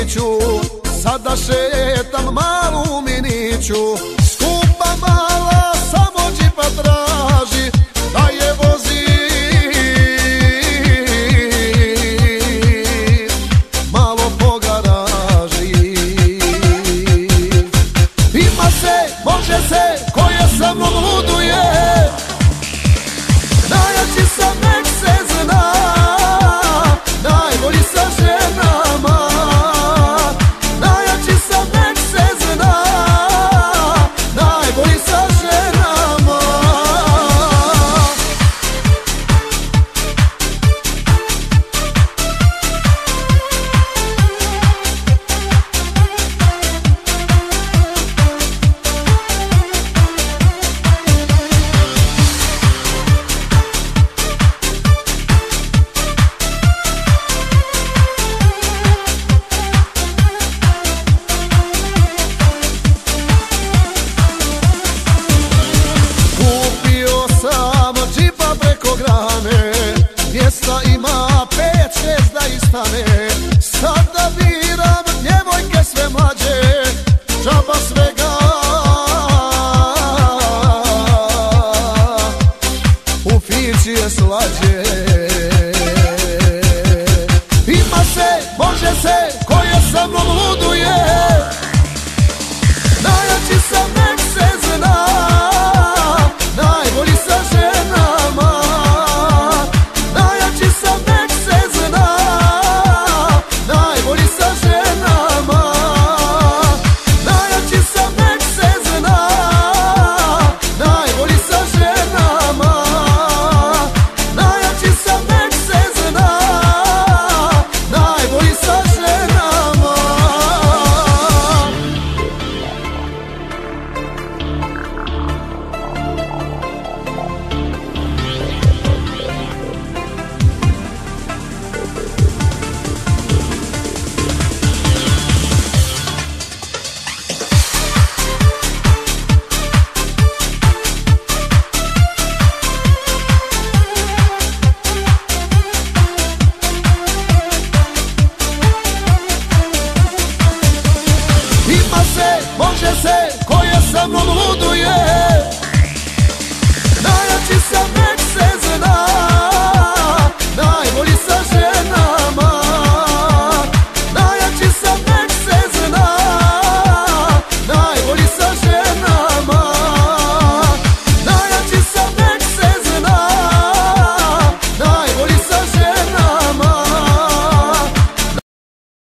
gradiću, sada šetam malu miniću. Skupa mala samo džipa traži, da je vozi malo po garaži. Ima se, može se, ko je sa mnom luduje, najjači sam nek se zna, najbolji sa ženama. Najjači sam nek se zna, najbolji sa ženama. Mjesta ima 5-6 da istane, sad da biram djevojke sve mlađe, džaba svega u Fići je slađe.